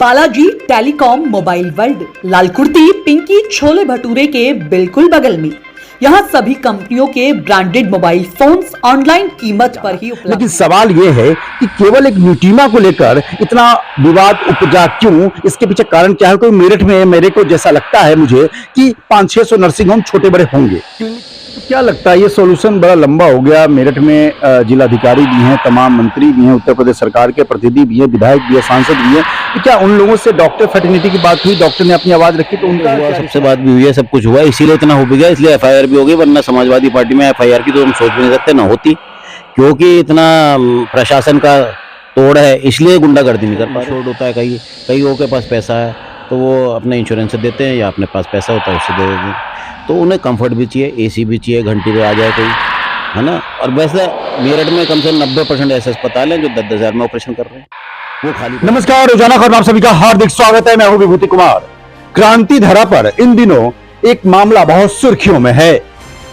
Balaji telecom mobile world, लाल कुर्ती पिंकी छोले भटूरे के बिल्कुल बगल में। यहाँ सभी कंपनियों के ब्रांडेड मोबाइल फोन्स ऑनलाइन कीमत पर ही उपलब्ध। लेकिन सवाल ये है कि केवल एक न्यूटीमा को लेकर इतना विवाद उपजा क्यों? इसके पीछे कारण क्या है? कोई मेरठ में मेरे को जैसा लगता है मुझे कि 500-600 नर्सिंग होम छोटे बड़े होंगे। तो क्या लगता है ये सॉल्यूशन बड़ा लंबा हो गया? मेरठ में जिलाधिकारी भी हैं, तमाम मंत्री भी हैं, उत्तर प्रदेश सरकार के प्रतिनिधि भी हैं, विधायक भी है, सांसद भी हैं। तो क्या उन लोगों से डॉक्टर फैटर्निटी की बात हुई? डॉक्टर ने अपनी आवाज रखी तो उनका सबसे बात भी हुई है, सब कुछ हुआ, इसीलिए इतना हो भी गया, इसलिए एफआईआर भी हो गई। वरना समाजवादी पार्टी में एफआईआर की तो हम सोच भी नहीं सकते, ना होती, क्योंकि इतना प्रशासन का तोड़ है, इसलिए गुंडागर्दी नहीं कर पा रहे। होता है कई के पास पैसा है तो वो अपने इंश्योरेंस से देते हैं, या अपने पास पैसा होता है उससे दे देते हैं। तो उन्हें कंफर्ट भी चाहिए, एसी भी चाहिए, घंटी पे आ जाए कोई, है ना। और वैसे मेरठ में कम से कम 90% ऐसे अस्पताल हैं जो 10-10 हज़ार में ऑपरेशन कर रहे हैं, वो खाली। नमस्कार, रोजाना खबर में आप सभी का हार्दिक स्वागत है। मैं हूं विभूति कुमार। क्रांति धारा पर इन दिनों एक मामला बहुत सुर्खियों में है।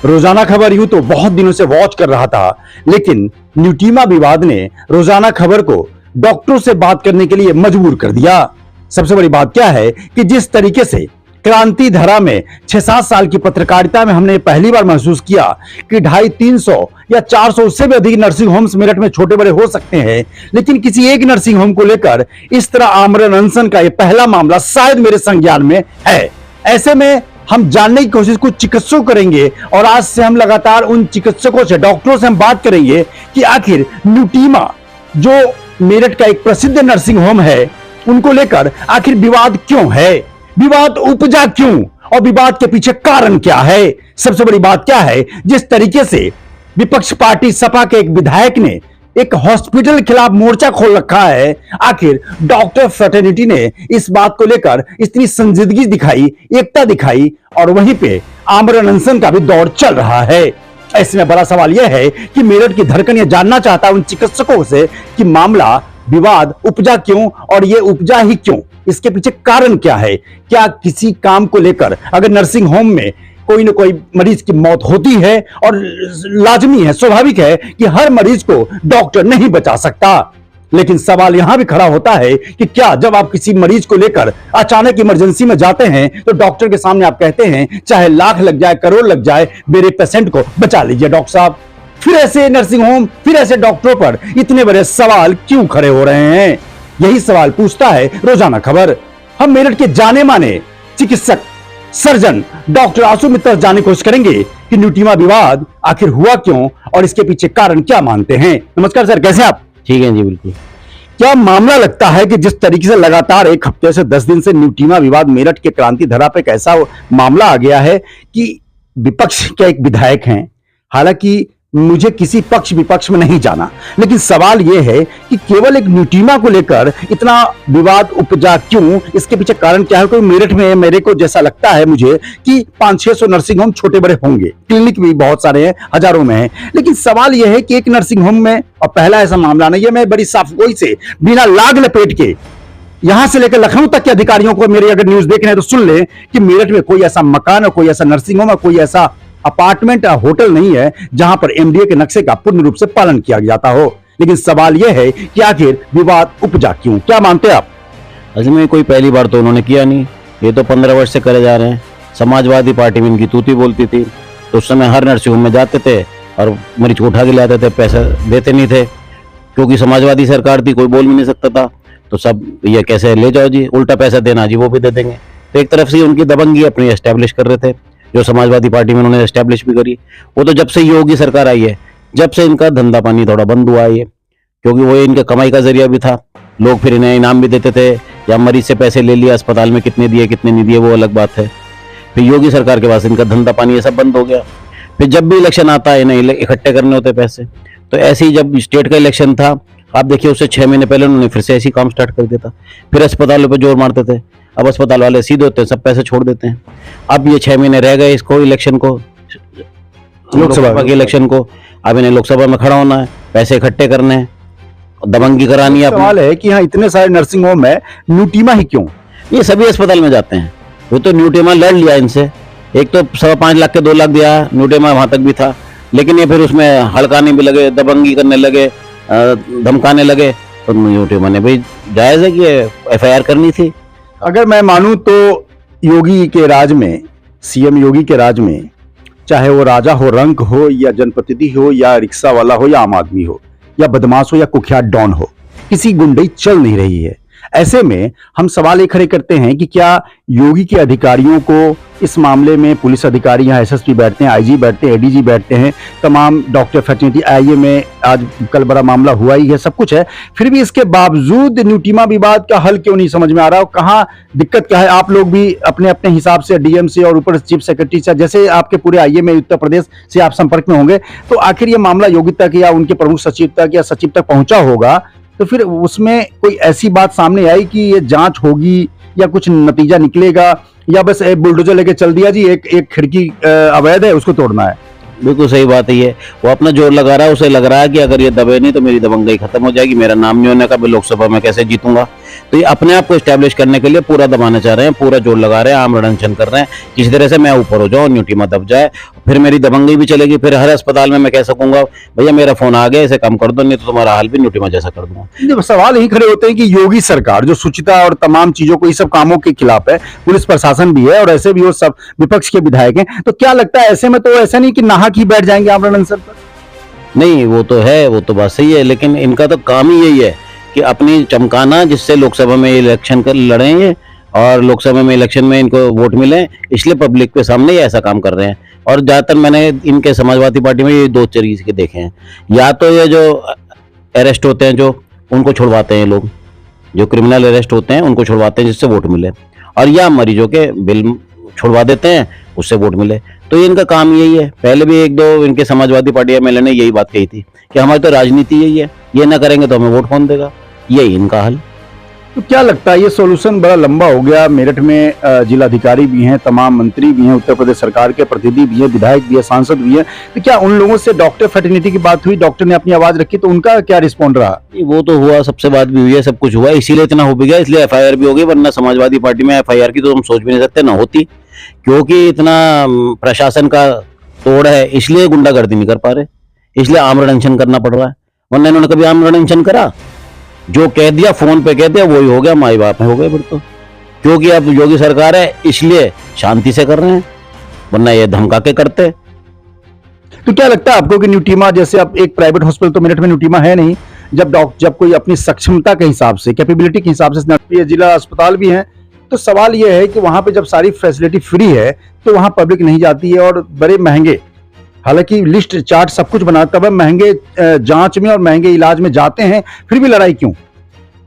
रोजाना खबर यूं तो बहुत दिनों से वॉच कर रहा था, लेकिन न्यूटीमा विवाद ने रोजाना खबर को डॉक्टरों से बात करने के लिए मजबूर कर दिया। सबसे बड़ी बात क्या है कि जिस तरीके से क्रांति धारा में 6-7 साल की पत्रकारिता में हमने पहली बार महसूस किया कि 250-300 या 400 उससे भी अधिक नर्सिंग होम्स मेरठ में छोटे बड़े हो सकते हैं, लेकिन किसी एक नर्सिंग होम को लेकर इस तरह आमरण अनशन का यह पहला मामला शायद मेरे संज्ञान में है। ऐसे में हम जानने की कोशिश कुछ चिकित्सकों करेंगे और आज से हम लगातार उन चिकित्सकों से, डॉक्टरों से हम बात करेंगे कि आखिर न्यूटीमा जो मेरठ का एक प्रसिद्ध नर्सिंग होम है, उनको लेकर आखिर विवाद क्यों है, विवाद उपजा क्यों और विवाद के पीछे कारण क्या है। सबसे बड़ी बात क्या है, जिस तरीके से विपक्ष पार्टी सपा के एक विधायक ने एक हॉस्पिटल के खिलाफ मोर्चा खोल रखा है, आखिर डॉक्टर फ्रेटर्निटी ने इस बात को लेकर इतनी संजीदगी दिखाई, एकता दिखाई, और वहीं पे आमरण अनशन का भी दौर चल रहा है। ऐसे में बड़ा सवाल यह है कि मेरठ की धड़कन यह जानना चाहता है उन चिकित्सकों से कि मामला विवाद उपजा क्यों और ये उपजा ही क्यों, इसके पीछे कारण क्या है। क्या किसी काम को लेकर अगर नर्सिंग होम में कोई न कोई मरीज की मौत होती है, और लाजमी है, स्वाभाविक है कि हर मरीज को डॉक्टर नहीं बचा सकता, लेकिन सवाल यहां भी खड़ा होता है कि क्या जब आप किसी मरीज को लेकर अचानक इमरजेंसी में जाते हैं तो डॉक्टर के सामने आप कहते हैं चाहे लाख लग जाए, करोड़ लग जाए, मेरे पेशेंट को बचा लीजिए डॉक्टर साहब। फिर ऐसे नर्सिंग होम, फिर ऐसे डॉक्टरों पर इतने बड़े सवाल क्यों खड़े हो रहे हैं? यही सवाल पूछता है रोजाना खबर। हम मेरठ के जाने माने चिकित्सक, सर्जन डॉक्टर आशु मित्तल जानने की कोशिश करेंगे कि न्यूटीमा विवाद आखिर हुआ क्यों और इसके पीछे कारण क्या मानते हैं। नमस्कार सर, कैसे आप? ठीक है जी, बिल्कुल। क्या मामला लगता है कि जिस तरीके से लगातार एक हफ्ते से 10 दिन से न्यूटीमा विवाद मेरठ के क्रांति धारा पे एक ऐसा मामला आ गया है कि विपक्ष के एक विधायक हैं, हालांकि मुझे किसी पक्ष विपक्ष में नहीं जाना, लेकिन सवाल यह है कि केवल एक न्यूटीमा को लेकर इतना विवाद उपजा क्यों? इसके पीछे कारण क्या है? कोई मेरठ में मेरे को जैसा लगता है मुझे कि 500-600 नर्सिंग होम छोटे बड़े होंगे, क्लिनिक भी बहुत सारे हैं, हजारों में हैं, लेकिन सवाल यह है कि एक नर्सिंग होम में, और पहला ऐसा मामला नहीं है, मैं बड़ी साफ गोई से बिना लाग लपेट के यहां से लेकर लखनऊ तक के अधिकारियों को मेरे अगर न्यूज देख रहे हैं तो सुन लें कि मेरठ में कोई ऐसा मकान और कोई ऐसा नर्सिंग होम और कोई ऐसा अपार्टमेंट या होटल नहीं है जहां पर एमडीए के नक्शे का पूर्ण रूप से पालन किया जाता हो। लेकिन सवाल यह है कि आखिर विवाद उपजा क्यों? क्या मानते हैं आप? असल में कोई पहली बार तो उन्होंने किया नहीं, ये तो 15 वर्ष से करे जा रहे हैं। समाजवादी पार्टी में इनकी तूती बोलती थी, तो उस समय हर नर्सिंग होम में जाते थे और मरीज को उठा के ले आते थे, पैसा देते नहीं थे, क्योंकि समाजवादी सरकार थी, कोई बोल भी नहीं सकता था। तो सब ये कैसे ले जाओ जी, उल्टा पैसा देना जी, वो भी दे देंगे। तो एक तरफ से उनकी दबंगी अपनी एस्टेब्लिश कर रहे थे, जो समाजवादी पार्टी में उन्होंने एस्टेब्लिश भी करी। वो तो जब से योगी सरकार आई है, जब से इनका धंधा पानी थोड़ा बंद हुआ है, क्योंकि वो इनका कमाई का जरिया भी था। लोग फिर इन्हें इनाम भी देते थे, या मरीज से पैसे ले लिया, अस्पताल में कितने दिए कितने नहीं दिए वो अलग बात है। फिर योगी सरकार के पास इनका धंधा पानी ये सब बंद हो गया। फिर जब भी इलेक्शन आता है इन्हें इकट्ठे करने होते पैसे। तो ऐसे ही जब स्टेट का इलेक्शन था, आप देखिए उससे 6 महीने पहले उन्होंने फिर से ऐसी काम स्टार्ट कर दिया था। फिर अस्पतालों पर जोर मारते थे, अब अस्पताल वाले सीधे होते हैं, सब पैसे छोड़ देते हैं। अब ये 6 महीने रह गए इसको, इलेक्शन को, लोकसभा के इलेक्शन को। अब इन्हें लोकसभा में खड़ा होना है, पैसे इकट्ठे करने हैं, दबंगी करानी है। सवाल है कि हाँ इतने सारे नर्सिंग होम है, न्यूटीमा ही क्यों? ये सभी अस्पताल में जाते हैं। वो तो न्यूटीमा लड़ लिया इनसे, एक तो 5.25 लाख के 2 लाख दिया, न्यूटीमा वहां तक भी था, लेकिन ये फिर उसमें हड़काने भी लगे, दबंगी करने लगे, धमकाने लगे। तो न्यूट्रिमा ने भाई जायज है कि एफआईआर करनी थी। अगर मैं मानूं तो योगी के राज में, सीएम योगी के राज में, चाहे वो राजा हो, रंक हो, या जनप्रतिनिधि हो, या रिक्शा वाला हो, या आम आदमी हो, या बदमाश हो, या कुख्यात डॉन हो, किसी गुंडई चल नहीं रही है। ऐसे में हम सवाल ये खड़े करते हैं कि क्या योगी के अधिकारियों को इस मामले में, पुलिस अधिकारी यहाँ एसएसपी बैठते हैं, आईजी बैठते हैं, एडीजी बैठते हैं, तमाम डॉक्टर फैटर्निटी आईए में आज कल बड़ा मामला हुआ ही है, सब कुछ है, फिर भी इसके बावजूद न्यूट्रिमा विवाद का हल क्यों नहीं समझ में आ रहा? कहाँ दिक्कत क्या है? आप लोग भी अपने अपने हिसाब से डीएम से और ऊपर चीफ सेक्रेटरी से, जैसे आपके पूरे आईए में उत्तर प्रदेश से आप संपर्क में होंगे, तो आखिर ये मामला योगी तक या उनके प्रमुख सचिव तक या सचिव तक पहुंचा होगा, तो फिर उसमें कोई ऐसी बात सामने आई कि ये जांच होगी या कुछ नतीजा निकलेगा, या बस एक बुलडोजर लेके चल दिया जी, एक खिड़की अवैध है उसको तोड़ना है? बिल्कुल सही बात है ये। वो अपना जोर लगा रहा है, उसे लग रहा है कि अगर ये दबे नहीं तो मेरी दबंगई खत्म हो जाएगी, मेरा नाम नहीं होने का, मैं लोकसभा में कैसे जीतूंगा। तो ये अपने आप को स्टैब्लिश करने के लिए पूरा दबाना चाह रहे हैं, पूरा जोर लगा रहे हैं, आम अनशन कर रहे हैं, किसी तरह से मैं ऊपर हो जाऊं, न्यूट्रिमा दब जाए, फिर मेरी दबंगई भी चलेगी। फिर हर अस्पताल में मैं कह सकूंगा भैया मेरा फोन आ गया, इसे कम कर दो, नहीं तो तुम्हारा हाल भी न्यूट्रिमा जैसा कर दूंगा। सवाल यही खड़े होते हैं कि योगी सरकार जो शुचिता और तमाम चीजों को, इस सब कामों के खिलाफ है, पुलिस प्रशासन भी है और ऐसे भी वो सब विपक्ष के विधायक हैं, तो क्या लगता है ऐसे में तो ऐसा नहीं कि नाहक ही बैठ जाएंगे आमरण अनशन पर? नहीं, वो तो है, वो तो बात सही है, लेकिन इनका तो काम ही यही है कि अपनी चमकाना, जिससे लोकसभा में इलेक्शन कर लड़ेंगे और लोकसभा में इलेक्शन में इनको वोट मिले, इसलिए पब्लिक के सामने ये ऐसा काम कर रहे हैं। और ज्यादातर मैंने इनके समाजवादी पार्टी में ये दो तरीके देखे हैं, या तो ये जो अरेस्ट होते हैं, जो उनको छुड़वाते हैं लोग, जो क्रिमिनल अरेस्ट होते हैं उनको छुड़वाते हैं जिससे वोट मिले, और या मरीजों के बिल छुड़वा देते हैं उससे वोट मिले। तो ये इनका काम यही है। पहले भी एक दो इनके समाजवादी पार्टी एमएलए ने यही बात कही थी कि हमारी तो राजनीति यही है, ये ना करेंगे तो हमें वोट कौन देगा, यही इनका हल। तो क्या लगता है ये सॉल्यूशन बड़ा लंबा हो गया? मेरठ में जिलाधिकारी भी हैं, तमाम मंत्री भी हैं, उत्तर प्रदेश सरकार के प्रतिनिधि भी हैं, विधायक भी है, सांसद भी है, तो क्या उन लोगों से डॉक्टर फैटर्निटी की बात हुई, डॉक्टर ने अपनी आवाज रखी, तो उनका क्या रिस्पॉन्ड रहा? वो तो हुआ, सबसे बात भी हुई है, सब कुछ हुआ, इसीलिए इतना हो भी गया, इसलिए एफआईआर भी हो गई, वरना समाजवादी पार्टी में एफआईआर की तो हम सोच भी नहीं सकते, ना होती, क्योंकि इतना प्रशासन का तोड़ है, इसलिए गुंडागर्दी नहीं कर पा रहे, इसलिए आमरण अनशन करना पड़ रहा है। वरना इन्होंने कभी आमरण अनशन करा? जो कह दिया, फोन पे कह दिया, वही हो गया, माई बाप में हो गए फिर तो, क्योंकि अब योगी सरकार है इसलिए शांति से कर रहे हैं, वरना ये धमका के करते। तो क्या लगता है आपको कि न्यूट्रिमा जैसे, अब एक प्राइवेट हॉस्पिटल तो मेरठ में न्यूट्रिमा है नहीं, जब कोई अपनी सक्षमता के हिसाब से, कैपेबिलिटी के हिसाब से, जिला अस्पताल भी है, तो सवाल यह है कि वहां पे जब सारी फैसिलिटी फ्री है तो वहां पब्लिक नहीं जाती है, और बड़े महंगे, हालांकि लिस्ट चार्ट सब कुछ बना, तब महंगे जांच में और महंगे इलाज में जाते हैं, फिर भी लड़ाई क्यों?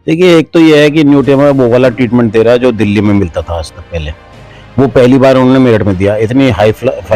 देखिए, एक तो यह है कि न्यूट्रिमा वो वाला ट्रीटमेंट दे रहा है जो दिल्ली में मिलता था आज तक पहले, वो पहली बार उन्होंने मेरठ में दिया। इतनी हाई,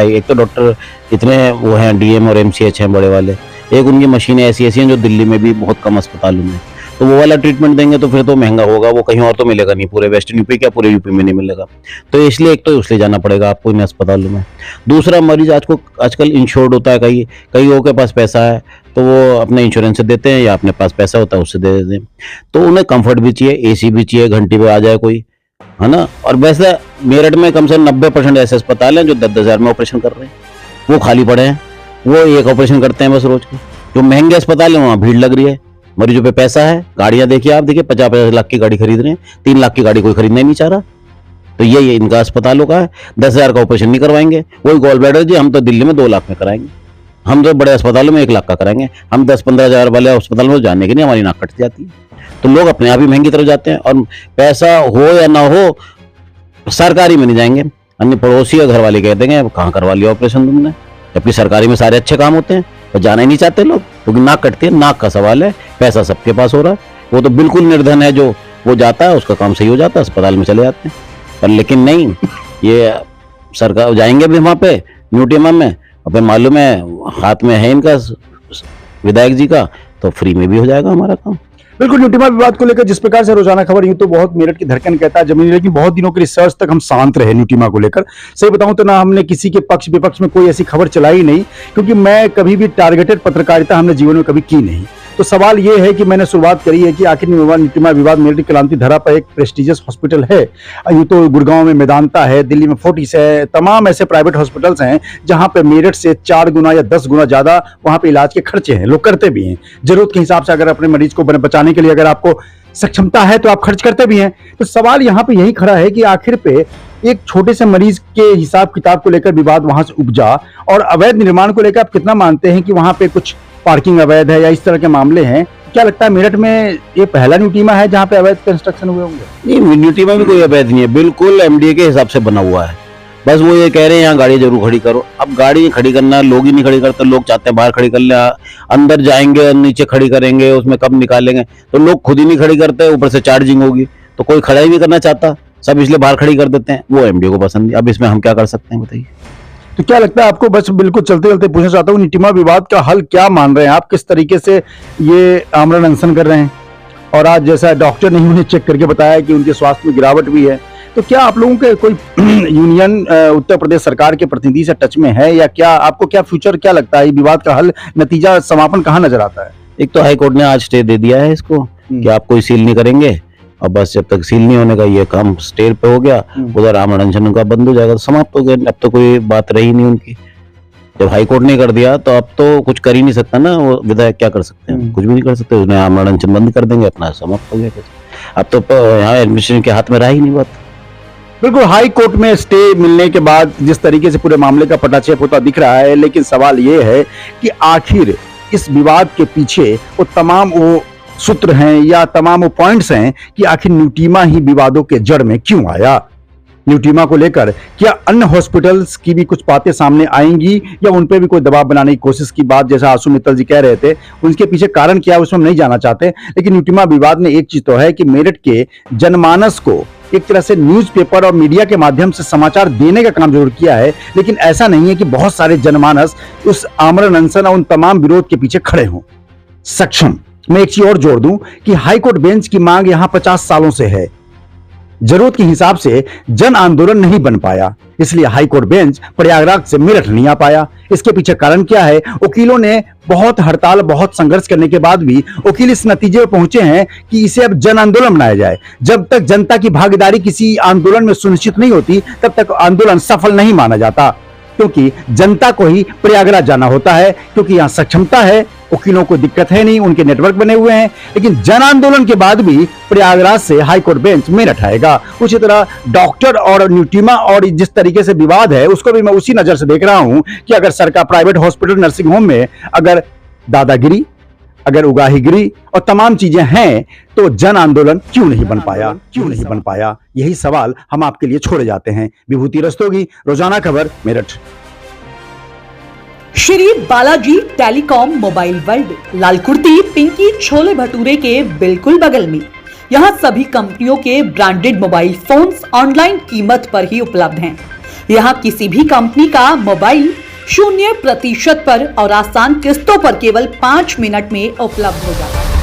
एक तो डॉक्टर इतने वो हैं, डीएम और एमसीएच हैं बड़े वाले, एक उनकी मशीनें ऐसी ऐसी हैं जो दिल्ली में भी बहुत कम अस्पतालों में, तो वो वाला ट्रीटमेंट देंगे तो फिर तो महंगा होगा, वो कहीं और तो मिलेगा नहीं, पूरे वेस्टर्न यूपी क्या पूरे यूपी में नहीं मिलेगा, तो इसलिए एक तो इसलिए जाना पड़ेगा आपको इन अस्पतालों में। दूसरा, मरीज आजकल इंश्योर्ड होता है, कई के पास पैसा है तो वो अपने इंश्योरेंस से देते हैं, या अपने पास पैसा होता है उससे दे देते हैं, तो उन्हें कंफर्ट भी चाहिए, एसी भी चाहिए, घंटी पे आ जाए कोई, है ना। और वैसे मेरठ में कम से कम 90% ऐसे अस्पताल हैं जो 10,000 हजार में ऑपरेशन कर रहे हैं, वो खाली पड़े हैं, वो एक ऑपरेशन करते हैं बस रोज के। जो महंगे अस्पताल है वहाँ भीड़ लग रही है, मरीजों पे पैसा है, गाड़ियां देखिए आप, देखिए 50-50 लाख की गाड़ी खरीद रहे हैं, 3 लाख की गाड़ी कोई खरीदना ही नहीं चाह रहा, तो ये इनका अस्पतालों का है। 10,000 का ऑपरेशन नहीं करवाएंगे, वही गॉल ब्लैडर जी हम तो दिल्ली में 2 लाख में कराएंगे, हम तो बड़े अस्पतालों में 1 लाख का कराएंगे, हम 10-15 हजार वाले अस्पताल में जाने के लिए हमारी नाक कट जाती है, तो लोग अपने आप ही महंगी तरफ जाते हैं, और पैसा हो या ना हो सरकारी में नहीं जाएंगे, अन्य पड़ोसी या घर वाले कह देंगे कहाँ करवा लिया ऑपरेशन तुमने, जबकि सरकारी में सारे अच्छे काम होते हैं, तो जाना ही नहीं चाहते लोग, क्योंकि नाक कटती है, नाक का सवाल है, पैसा सबके पास हो रहा है, वो तो बिल्कुल निर्धन है जो वो जाता है, उसका काम सही हो जाता है, अस्पताल में चले जाते हैं, पर लेकिन नहीं, ये सरकार जाएंगे भी वहाँ पे न्यूट्रिमा में, अब मालूम है हाथ में है इनका विधायक जी का, तो फ्री में भी हो जाएगा हमारा काम। बिल्कुल, न्यूट्रिमा विवाद को लेकर जिस प्रकार से रोजाना खबर, यूं तो बहुत मेरठ की धड़कन कहता है जमीन, लेकिन बहुत दिनों के रिसर्च तक हम शांत रहे न्यूट्रिमा को लेकर। सही बताऊं तो ना हमने किसी के पक्ष विपक्ष में कोई ऐसी खबर चलाई नहीं, क्योंकि मैं कभी भी टारगेटेड पत्रकारिता हमने जीवन में कभी की नहीं। तो सवाल ये है कि मैंने शुरुआत करी है कि आखिर नीटिमा विवाद मेरठ क्रांति धरा पर एक प्रेस्टिजियस हॉस्पिटल है। यूँ तो गुड़गांव में मेदांता है, दिल्ली में फोर्टिस है, तमाम ऐसे प्राइवेट हॉस्पिटल्स हैं जहां पे मेरठ से 4 गुना या 10 गुना ज्यादा वहां पे इलाज के खर्चे हैं। लोग करते भी हैं जरूरत के हिसाब से। अगर अपने मरीज को बचाने के लिए अगर आपको सक्षमता है तो आप खर्च करते भी हैं। तो सवाल यहाँ पे यही खड़ा है कि आखिर पे एक छोटे से मरीज के हिसाब किताब को लेकर विवाद वहां से उपजा, और अवैध निर्माण को लेकर आप कितना मानते हैं कि वहां पे कुछ पार्किंग अवैध है या इस तरह के मामले हैं? क्या लगता है मेरठ में ये पहला न्यूटीमा है जहां पे अवैध कंस्ट्रक्शन हुए होंगे? नहीं, न्यूटीमा में कोई अवैध नहीं है, बिल्कुल एमडीए के हिसाब से बना हुआ है। बस वो ये कह रहे हैं यहाँ गाड़ी जरूर खड़ी करो। अब गाड़ी खड़ी करना लोग ही नहीं खड़ी करते, लोग चाहते हैं बाहर खड़ी कर ले, अंदर जाएंगे नीचे खड़ी करेंगे, उसमें कब निकालेंगे, तो लोग खुद ही नहीं खड़ी करते, ऊपर से चार्जिंग होगी तो कोई खड़ा ही नहीं करना चाहता, सब इसलिए बाहर खड़ी कर देते हैं। वो एमडीए को पसंद है। अब इसमें हम क्या कर सकते हैं बताइए? तो क्या लगता है आपको? बस बिल्कुल चलते चलते पूछना चाहता हूँ, नीटिमा विवाद का हल क्या मान रहे हैं आप? किस तरीके से ये आमरण अनशन कर रहे हैं? और आज जैसा डॉक्टर ने उन्हें चेक करके बताया कि उनके स्वास्थ्य में गिरावट भी है, तो क्या आप लोगों के कोई यूनियन उत्तर प्रदेश सरकार के प्रतिनिधि से टच में है, या क्या आपको क्या फ्यूचर क्या लगता है? विवाद का हल, नतीजा, समापन कहाँ नजर आता है? एक तो हाई कोर्ट ने आज स्टे दे दिया है इसको कि आप कोई सील नहीं करेंगे, और बस जब तक सील नहीं होने का ये काम स्टे पे हो गया, उधर आमरण अनशन उनका बंद हो जाएगा, तो समाप्त हो गया। अब तो कोई बात रही नहीं उनकी। जब हाई कोर्ट ने कर दिया तो अब तो कुछ कर ही नहीं सकता ना वो विधायक, क्या कर सकते हैं? कुछ भी नहीं कर सकते। उन्हें आमरण अनशन बंद कर देंगे, अपना समाप्त हो गया। अब तो यहाँ एडमिनिस्ट्रेशन के हाथ में रहा ही नहीं बात। बिल्कुल, हाई कोर्ट में स्टे मिलने के बाद जिस तरीके से पूरे मामले का पटाक्षेप होता दिख रहा है, लेकिन सवाल ये है कि आखिर इस विवाद के पीछे वो तमाम वो सूत्र हैं या तमाम वो पॉइंट्स हैं कि आखिर न्यूटीमा ही विवादों के जड़ में क्यों आया? न्यूटीमा को लेकर क्या अन्य हॉस्पिटल्स की भी कुछ बातें सामने आएंगी, या उन पे भी कोई दबाव बनाने की कोशिश की बात जैसा आशु मित्तल जी कह रहे थे, उनके पीछे कारण क्या है उसमें हम नहीं जाना चाहते। लेकिन न्यूटीमा विवाद ने एक चीज तो है कि मेरठ के जनमानस को एक तरह से न्यूज़पेपर और मीडिया के माध्यम से समाचार देने का काम जरूर किया है, लेकिन ऐसा नहीं है कि बहुत सारे जनमानस उस आमरण अनशन और उन तमाम विरोध के पीछे खड़े हों सक्षम। मैं एक चीज और जोड़ दूं कि हाईकोर्ट बेंच की मांग यहां 50 सालों से है। जरूरत के हिसाब से जन आंदोलन नहीं बन पाया, इसलिए हाईकोर्ट बेंच प्रयागराज से मेरठ नहीं आ पाया। इसके पीछे कारण क्या है? वकीलों ने बहुत हड़ताल, बहुत संघर्ष करने के बाद भी वकील इस नतीजे पर पहुंचे हैं कि इसे अब जन आंदोलन बनाया जाए। जब तक जनता की भागीदारी किसी आंदोलन में सुनिश्चित नहीं होती, तब तक आंदोलन सफल नहीं माना जाता, क्योंकि जनता को ही प्रयागराज जाना होता है, क्योंकि यहां सक्षमता है, वकीलों को दिक्कत है नहीं, उनके नेटवर्क बने हुए हैं। लेकिन जन आंदोलन के बाद भी प्रयागराज से हाईकोर्ट बेंच मेरठ आएगा। उसी तरह डॉक्टर और न्यूटीमा और जिस तरीके से विवाद है उसको भी मैं उसी नजर से देख रहा हूं कि अगर सरकार प्राइवेट हॉस्पिटल, नर्सिंग होम में अगर दादागिरी, अगर उगाहीगिरी और तमाम चीजें हैं, तो जन आंदोलन क्यों नहीं बन पाया? यही सवाल हम आपके लिए छोड़े जाते हैं। विभूति Rastogi, Rozana Khabar, Meerut. Shri Balaji telecom mobile world, Lalkurti Pinky chole bhature के बिल्कुल बगल में। यहाँ सभी कंपनियों के ब्रांडेड मोबाइल फोन्स ऑनलाइन कीमत पर ही उपलब्ध हैं। यहाँ किसी भी कंपनी का मोबाइल 0% पर और आसान किस्तों पर केवल 5 मिनट में उपलब्ध हो जाता है।